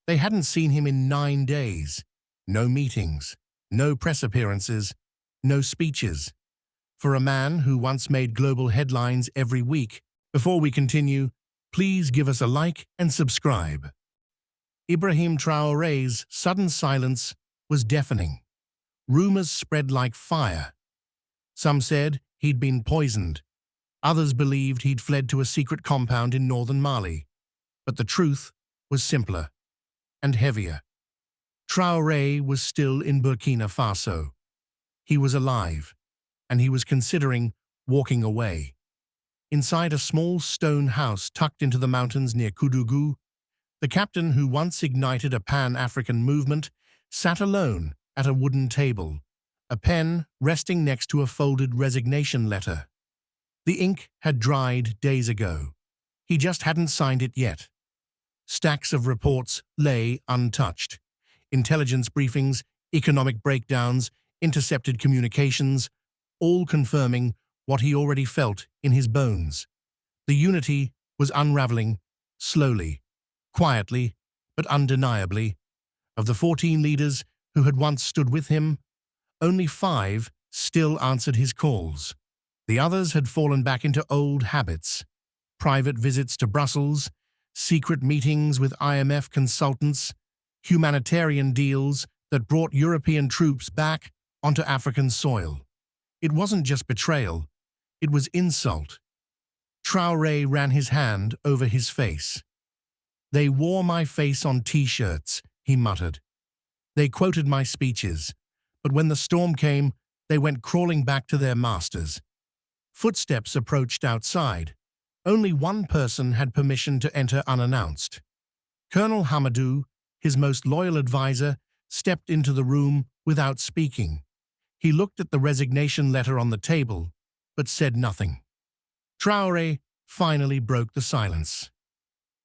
They hadn't seen him in 9 days. No meetings, no press appearances, no speeches. For a man who once made global headlines every week, before we continue, please give us a like and subscribe. Ibrahim Traoré's sudden silence was deafening. Rumors spread like fire. Some said he'd been poisoned. Others believed he'd fled to a secret compound in northern Mali. But the truth was simpler and heavier. Traoré was still in Burkina Faso. He was alive, and he was considering walking away. Inside a small stone house tucked into the mountains near Koudougou, the captain who once ignited a Pan-African movement sat alone at a wooden table, a pen resting next to a folded resignation letter. The ink had dried days ago. He just hadn't signed it yet. Stacks of reports lay untouched. Intelligence briefings, economic breakdowns, intercepted communications, all confirming what he already felt in his bones. The unity was unraveling, slowly, quietly, but undeniably. Of the 14 leaders who had once stood with him, only 5 still answered his calls. The others had fallen back into old habits: private visits to Brussels, secret meetings with IMF consultants, humanitarian deals that brought European troops back onto African soil. It wasn't just betrayal, it was insult. Traoré ran his hand over his face. "They wore my face on T-shirts," he muttered. "They quoted my speeches, but when the storm came, they went crawling back to their masters." Footsteps approached outside. Only one person had permission to enter unannounced. Colonel Hamadou, his most loyal advisor, stepped into the room without speaking. He looked at the resignation letter on the table, but said nothing. Traoré finally broke the silence.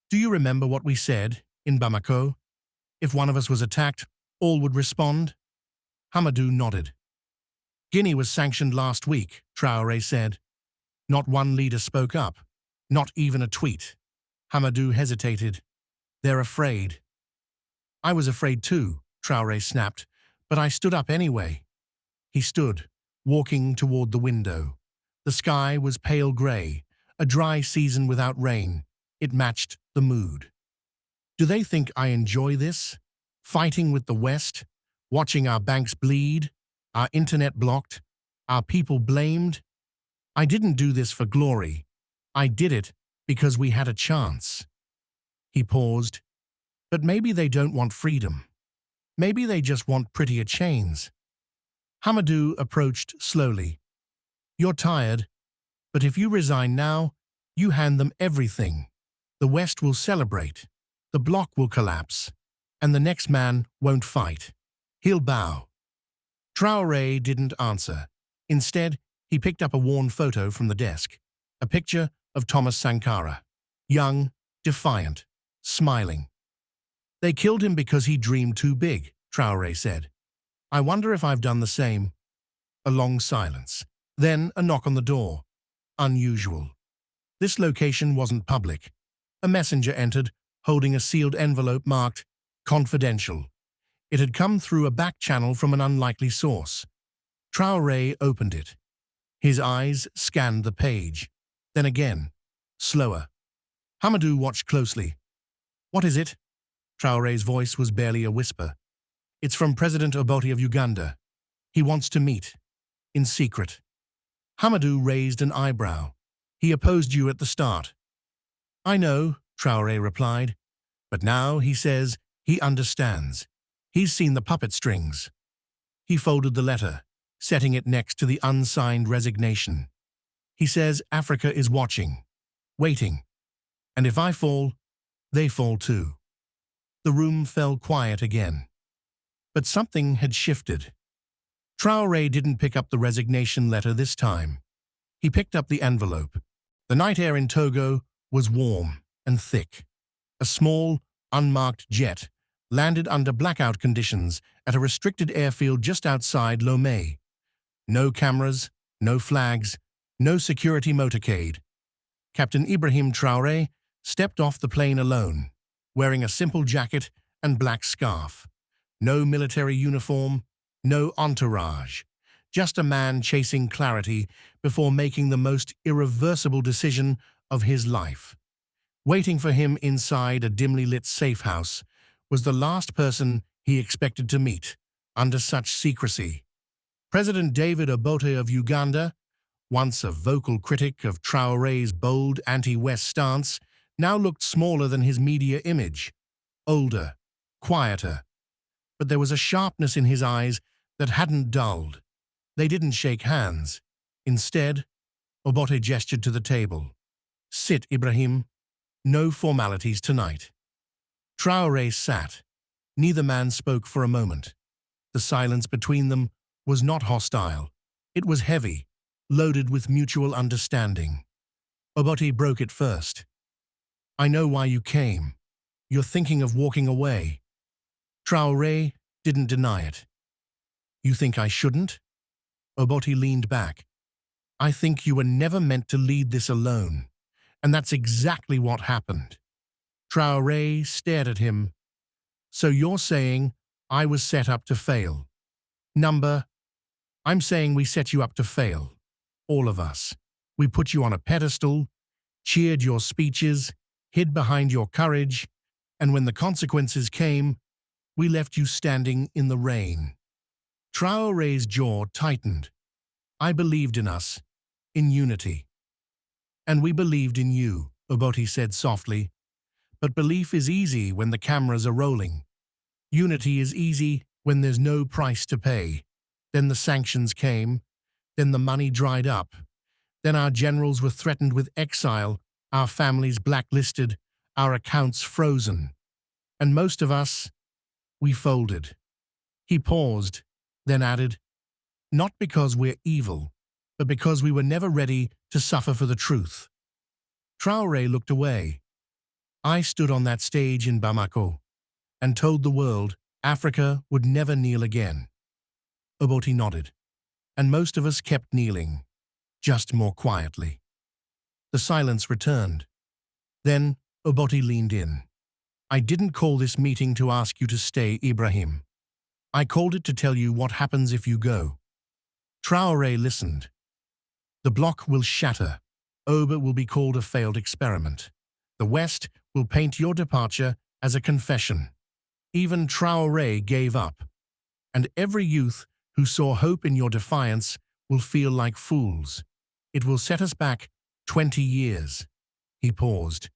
"Do you remember what we said in Bamako? If one of us was attacked, all would respond?" Hamadou nodded. "Guinea was sanctioned last week," Traoré said. Not one leader spoke up, not even a tweet. Hamadou hesitated. "They're afraid." "I was afraid too," Traoré snapped, "but I stood up anyway." He stood, walking toward the window. The sky was pale grey, a dry season without rain. It matched the mood. "Do they think I enjoy this? Fighting with the West? Watching our banks bleed? Our internet blocked? Our people blamed? I didn't do this for glory. I did it because we had a chance." He paused. "But maybe they don't want freedom. Maybe they just want prettier chains." Hamadou approached slowly. "You're tired, but if you resign now, you hand them everything. The West will celebrate, the bloc will collapse, and the next man won't fight. He'll bow." Traoré didn't answer. Instead, he picked up a worn photo from the desk, a picture of Thomas Sankara, young, defiant, smiling. "They killed him because he dreamed too big," Traoré said. "I wonder if I've done the same." A long silence. Then a knock on the door. Unusual. This location wasn't public. A messenger entered, holding a sealed envelope marked "Confidential." It had come through a back channel from an unlikely source. Traoré opened it. His eyes scanned the page. Then again, slower. Hamadou watched closely. "What is it?" Traoré's voice was barely a whisper. "It's from President Obote of Uganda. He wants to meet. In secret." Hamadou raised an eyebrow. "He opposed you at the start." "I know," Traoré replied. "But now, he says, he understands. He's seen the puppet strings." He folded the letter, setting it next to the unsigned resignation. "He says Africa is watching, waiting. And if I fall, they fall too." The room fell quiet again. But something had shifted. Traoré didn't pick up the resignation letter this time. He picked up the envelope. The night air in Togo was warm and thick. A small, unmarked jet landed under blackout conditions at a restricted airfield just outside Lomé. No cameras, no flags, no security motorcade. Captain Ibrahim Traoré stepped off the plane alone, wearing a simple jacket and black scarf. No military uniform, no entourage. Just a man chasing clarity before making the most irreversible decision of his life. Waiting for him inside a dimly lit safe house was the last person he expected to meet, under such secrecy. President David Obote of Uganda, once a vocal critic of Traoré's bold anti-West stance, now looked smaller than his media image, older, quieter. But there was a sharpness in his eyes that hadn't dulled. They didn't shake hands. Instead, Obote gestured to the table. "Sit, Ibrahim. No formalities tonight." Traoré sat. Neither man spoke for a moment. The silence between them was not hostile. It was heavy, loaded with mutual understanding. Obote broke it first. "I know why you came. You're thinking of walking away." Traoré didn't deny it. "You think I shouldn't?" Obote leaned back. "I think you were never meant to lead this alone, and that's exactly what happened." Traoré stared at him. "So you're saying I was set up to fail?" I'm saying we set you up to fail. All of us. We put you on a pedestal, cheered your speeches, hid behind your courage, and when the consequences came, we left you standing in the rain." Traoré's jaw tightened. "I believed in us, in unity." "And we believed in you," Obote said softly. "But belief is easy when the cameras are rolling. Unity is easy when there's no price to pay. Then the sanctions came. Then the money dried up. Then our generals were threatened with exile, our families blacklisted, our accounts frozen. And most of us, we folded." He paused, then added, "Not because we're evil, but because we were never ready to suffer for the truth." Traoré looked away. "I stood on that stage in Bamako and told the world Africa would never kneel again." Obote nodded. "And most of us kept kneeling, just more quietly." The silence returned. Then Obote leaned in. "I didn't call this meeting to ask you to stay, Ibrahim. I called it to tell you what happens if you go." Traoré listened. "The bloc will shatter. Oba will be called a failed experiment. The West will paint your departure as a confession." Even Traoré gave up. "And every youth who saw hope in your defiance will feel like fools. It will set us back 20 years. He paused.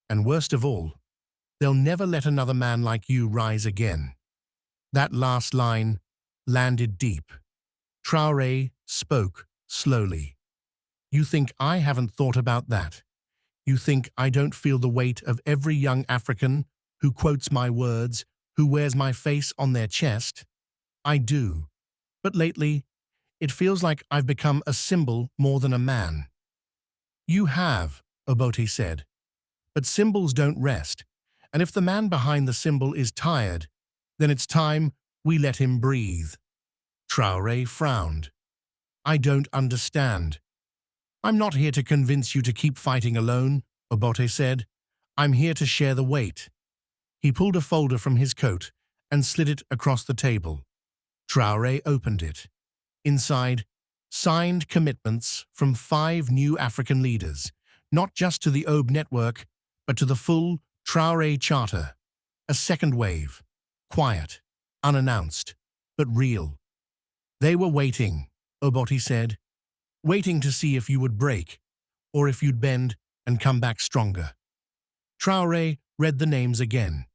"And worst of all, they'll never let another man like you rise again." That last line landed deep. Traoré spoke slowly. "You think I haven't thought about that? You think I don't feel the weight of every young African who quotes my words, who wears my face on their chest? I do. But lately, it feels like I've become a symbol more than a man." "You have," Obote said. "But symbols don't rest, and if the man behind the symbol is tired, then it's time we let him breathe." Traoré frowned. "I don't understand." "I'm not here to convince you to keep fighting alone," Obote said. "I'm here to share the weight." He pulled a folder from his coat and slid it across the table. Traoré opened it. Inside, signed commitments from 5 new African leaders, not just to the OB network, but to the full Traoré Charter. A second wave. Quiet, unannounced, but real. "They were waiting," Obote said. "Waiting to see if you would break, or if you'd bend and come back stronger." Traoré read the names again.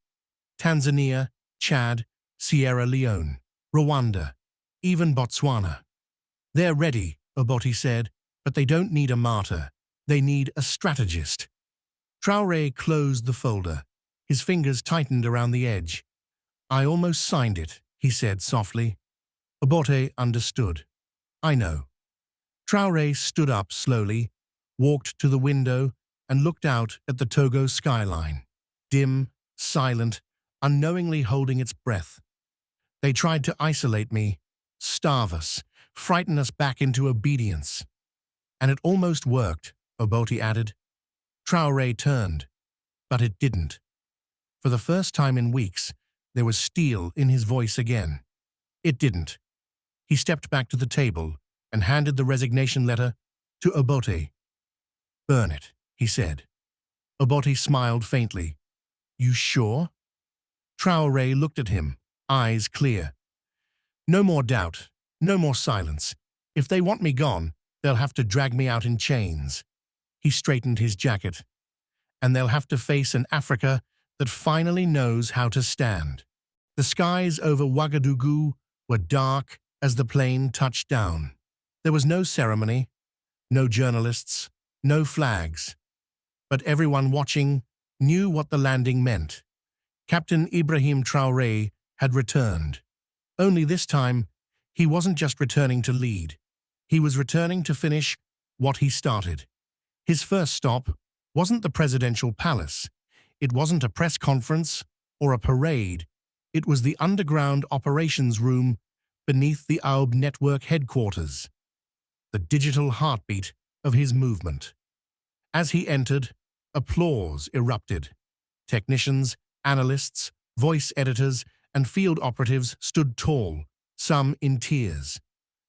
Tanzania, Chad, Sierra Leone, Rwanda, even Botswana. "They're ready," Obote said, "but they don't need a martyr. They need a strategist." Traoré closed the folder. His fingers tightened around the edge. "I almost signed it," he said softly. Obote understood. "I know." Traoré stood up slowly, walked to the window, and looked out at the Togo skyline, dim, silent, unknowingly holding its breath. "They tried to isolate me, starve us, frighten us back into obedience. And it almost worked," Obote added. Traoré turned, but it didn't. For the first time in weeks, There was steel in his voice again. It didn't. He stepped back to the table and handed the resignation letter to Obote. "Burn it," he said. Obote smiled faintly. "You sure?" Traoré looked at him, eyes clear. "No more doubt, no more silence. If they want me gone, they'll have to drag me out in chains." He straightened his jacket. "And they'll have to face an Africa that finally knows how to stand." The skies over Ouagadougou were dark as the plane touched down. There was no ceremony, no journalists, no flags. But everyone watching knew what the landing meant. Captain Ibrahim Traoré had returned. Only this time, he wasn't just returning to lead. He was returning to finish what he started. His first stop wasn't the presidential palace. It wasn't a press conference or a parade. It was the underground operations room beneath the AUB network headquarters, the digital heartbeat of his movement. As he entered, applause erupted. Technicians, analysts, voice editors, and field operatives stood tall, some in tears.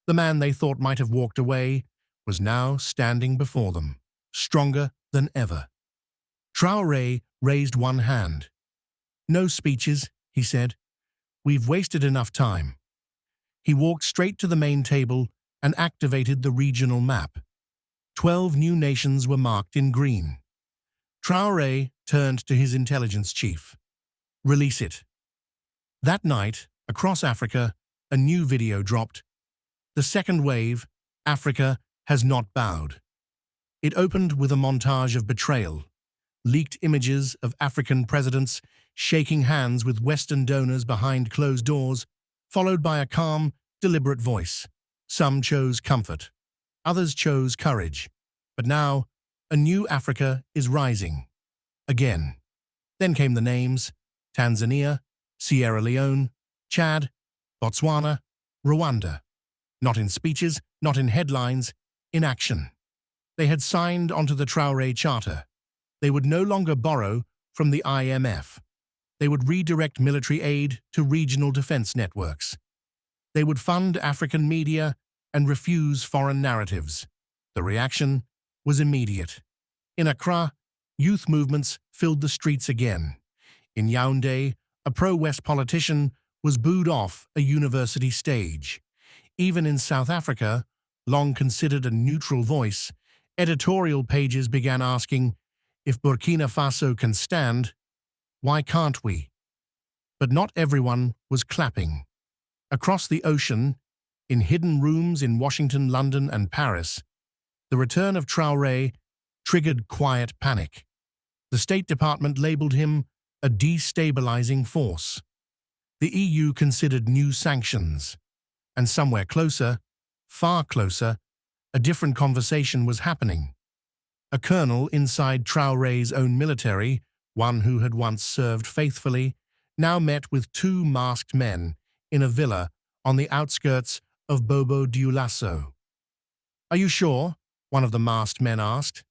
The man they thought might have walked away was now standing before them, stronger than ever. Traoré raised one hand. "No speeches," he said. "We've wasted enough time." He walked straight to the main table and activated the regional map. 12 new nations were marked in green. Traoré turned to his intelligence chief. "Release it." That night, across Africa, a new video dropped. The second wave, Africa has not bowed. It opened with a montage of betrayal, leaked images of African presidents shaking hands with Western donors behind closed doors, followed by a calm, deliberate voice. Some chose comfort. Others chose courage. But now, a new Africa is rising. Again. Then came the names: Tanzania, Sierra Leone, Chad, Botswana, Rwanda. Not in speeches, not in headlines, in action. They had signed onto the Traoré Charter. They would no longer borrow from the IMF. They would redirect military aid to regional defense networks. They would fund African media and refuse foreign narratives. The reaction was immediate. In Accra, youth movements filled the streets again. In Yaoundé, a pro-West politician was booed off a university stage. Even in South Africa, long considered a neutral voice, editorial pages began asking, "If Burkina Faso can stand, why can't we?" But not everyone was clapping. Across the ocean, in hidden rooms in Washington, London, and Paris, the return of Traoré triggered quiet panic. The State Department labeled him a destabilizing force. The EU considered new sanctions. And somewhere closer, far closer, a different conversation was happening. A colonel inside Traoré's own military, one who had once served faithfully, now met with two masked men in a villa on the outskirts of Bobo Dioulasso. "Are you sure?" one of the masked men asked.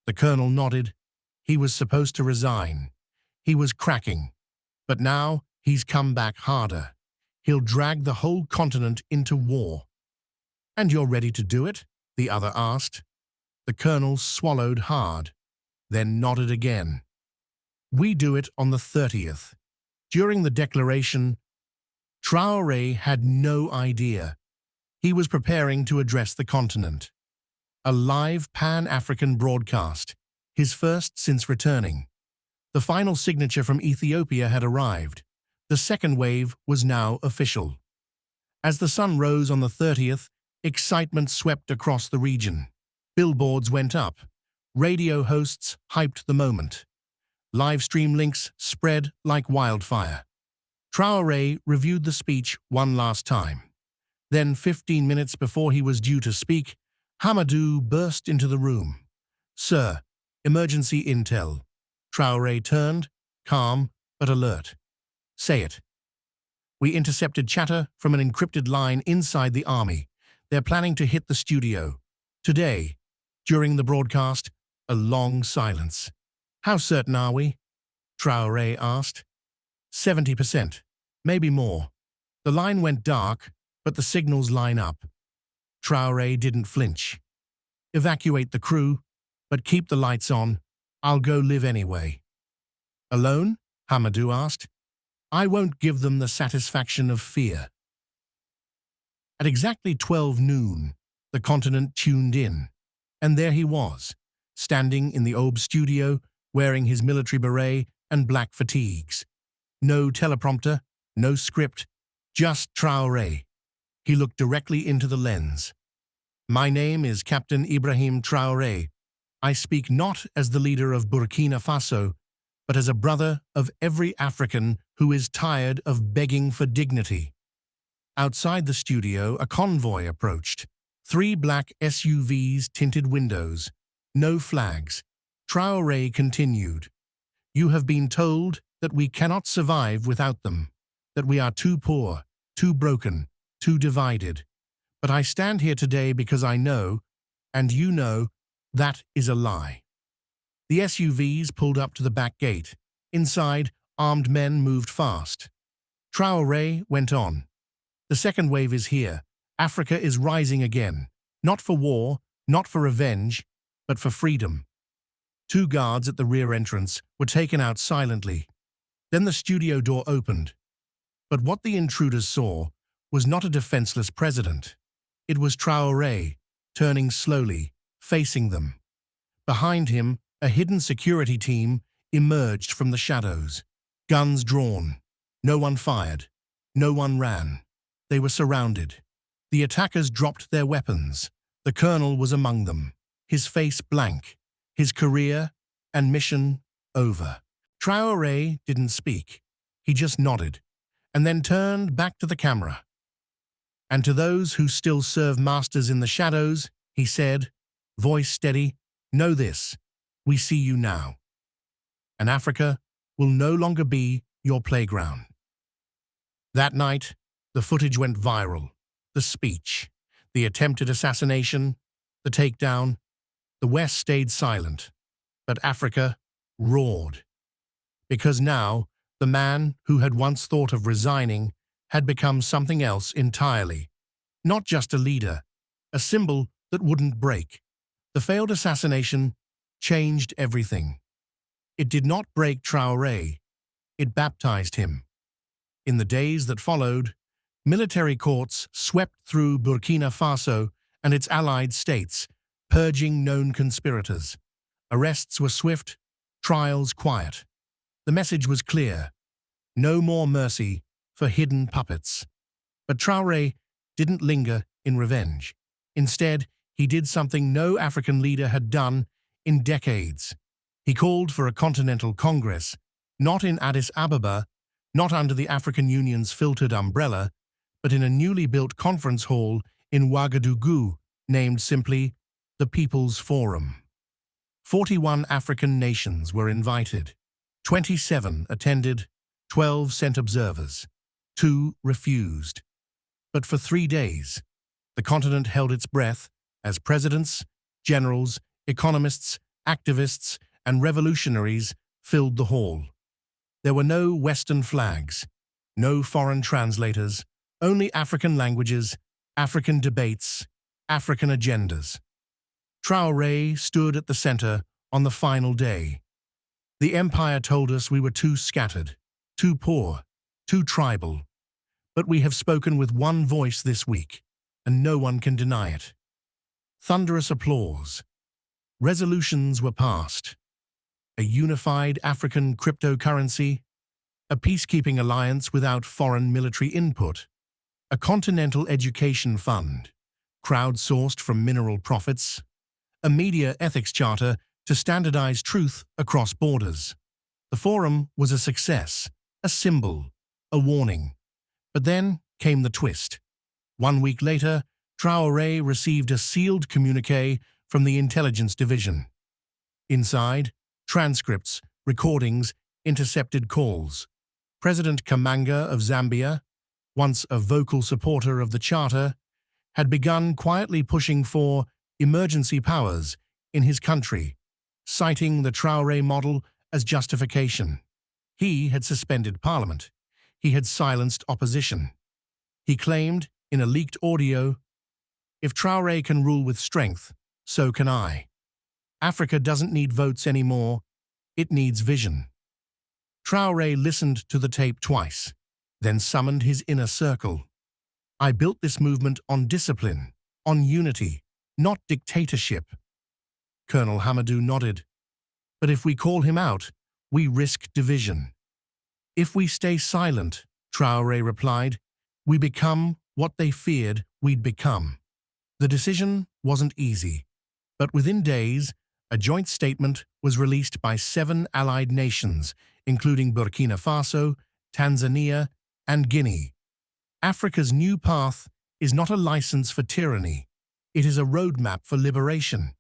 The colonel nodded. He was supposed to resign. He was cracking. But now he's come back harder. He'll drag the whole continent into war. "And you're ready to do it?" the other asked. The colonel swallowed hard, then nodded again. "We do it on the 30th. During the declaration, Traoré had no idea. He was preparing to address the continent. A live Pan-African broadcast, his first since returning. The final signature from Ethiopia had arrived. The second wave was now official. As the sun rose on the 30th, excitement swept across the region. Billboards went up. Radio hosts hyped the moment. Live stream links spread like wildfire. Traoré reviewed the speech one last time. Then, 15 minutes before he was due to speak, Hamadou burst into the room. "Sir, emergency intel." Traoré turned, calm but alert. "Say it." "We intercepted chatter from an encrypted line inside the army. They're planning to hit the studio. Today." During the broadcast, a long silence. "How certain are we?" Traoré asked. 70%. maybe more. The line went dark, but the signals line up. Traoré didn't flinch. Evacuate the crew, but keep the lights on. I'll go live anyway. Alone? Hamadou asked. I won't give them the satisfaction of fear. At exactly 12 noon, the continent tuned in, and there he was, standing in the Aube studio, wearing his military beret and black fatigues. No teleprompter, no script, just Traoré. He looked directly into the lens. My name is Captain Ibrahim Traoré. I speak not as the leader of Burkina Faso, but as a brother of every African who is tired of begging for dignity. Outside the studio, a convoy approached. 3 black SUVs, tinted windows. No flags. Traoré continued. You have been told that we cannot survive without them, that we are too poor, too broken, too divided. But I stand here today because I know, and you know, that is a lie. The SUVs pulled up to the back gate. Inside, armed men moved fast. Traoré went on. The second wave is here. Africa is rising again. Not for war, not for revenge, but for freedom. 2 guards at the rear entrance were taken out silently. Then the studio door opened. But what the intruders saw was not a defenseless president. It was Traoré, turning slowly, facing them. Behind him, a hidden security team emerged from the shadows. Guns drawn. No one fired. No one ran. They were surrounded. The attackers dropped their weapons. The colonel was among them, his face blank, his career and mission over. Traoré didn't speak. He just nodded, and then turned back to the camera. And to those who still serve masters in the shadows, he said, voice steady, know this, we see you now. And Africa will no longer be your playground. That night, the footage went viral. The speech, the attempted assassination, the takedown. The West stayed silent, but Africa roared. Because now, the man who had once thought of resigning had become something else entirely. Not just a leader, a symbol that wouldn't break. The failed assassination changed everything. It did not break Traoré, it baptized him. In the days that followed, military courts swept through Burkina Faso and its allied states, purging known conspirators. Arrests were swift, trials quiet. The message was clear: no more mercy for hidden puppets. But Traoré didn't linger in revenge. Instead, he did something no African leader had done in decades. He called for a continental congress, not in Addis Ababa, not under the African Union's filtered umbrella, but in a newly built conference hall in Ouagadougou, named simply the People's Forum. 41 African nations were invited. 27 attended, 12 sent observers. 2 refused. But for 3 days, the continent held its breath as presidents, generals, economists, activists, and revolutionaries filled the hall. There were no Western flags, no foreign translators, only African languages, African debates, African agendas. Traoré stood at the center on the final day. The empire told us we were too scattered, too poor, too tribal. But we have spoken with one voice this week, and no one can deny it. Thunderous applause. Resolutions were passed. A unified African cryptocurrency, a peacekeeping alliance without foreign military input, a continental education fund, crowdsourced from mineral profits, a media ethics charter to standardize truth across borders. The forum was a success, a symbol, a warning. But then came the twist. 1 week later, Traoré received a sealed communiqué from the intelligence division. Inside, transcripts, recordings, intercepted calls. President Kamanga of Zambia, once a vocal supporter of the charter, had begun quietly pushing for emergency powers in his country, citing the Traoré model as justification. He had suspended parliament. he had silenced opposition. He claimed, in a leaked audio, "If Traoré can rule with strength, so can I. Africa doesn't need votes anymore, it needs vision." Traoré listened to the tape twice, then summoned his inner circle. "I built this movement on discipline, on unity, not dictatorship." Colonel Hamadou nodded. "But if we call him out, we risk division." "If we stay silent," Traoré replied, "we become what they feared we'd become." The decision wasn't easy, but within days, a joint statement was released by 7 allied nations, including Burkina Faso, Tanzania, and Guinea. Africa's new path is not a license for tyranny. It is a roadmap for liberation.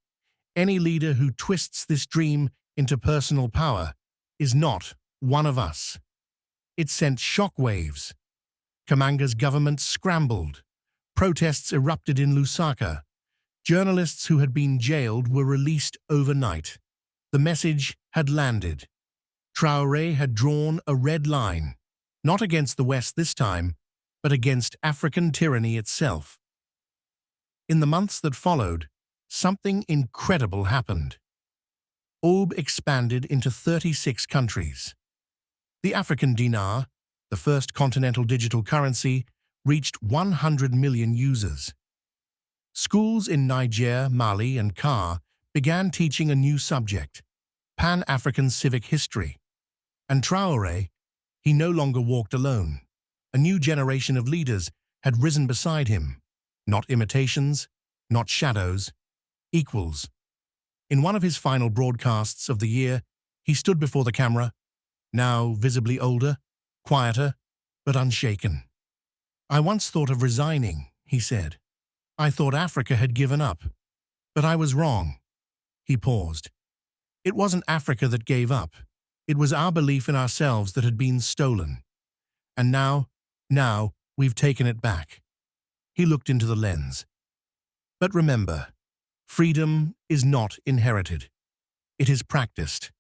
Any leader who twists this dream into personal power is not one of us. It sent shockwaves. Kamanga's government scrambled. Protests erupted in Lusaka. Journalists who had been jailed were released overnight. The message had landed. Traoré had drawn a red line, not against the West this time, but against African tyranny itself. In the months that followed, something incredible happened. OUB expanded into 36 countries. The African dinar, the first continental digital currency, reached 100 million users. Schools in Niger, Mali, and Car began teaching a new subject, Pan-African civic history. And Traoré, he no longer walked alone. A new generation of leaders had risen beside him. Not imitations, not shadows, equals. In one of his final broadcasts of the year, he stood before the camera, now visibly older, quieter, but unshaken. "I once thought of resigning," he said. "I thought Africa had given up. But I was wrong." He paused. "It wasn't Africa that gave up. It was our belief in ourselves that had been stolen. And now we've taken it back." He looked into the lens. "But remember, freedom is not inherited. It is practiced.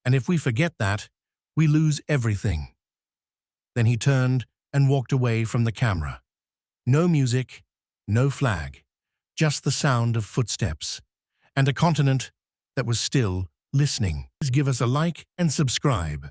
And if we forget that, we lose everything." Then he turned and walked away from the camera. No music, no flag, just the sound of footsteps, and a continent that was still listening. Please give us a like and subscribe.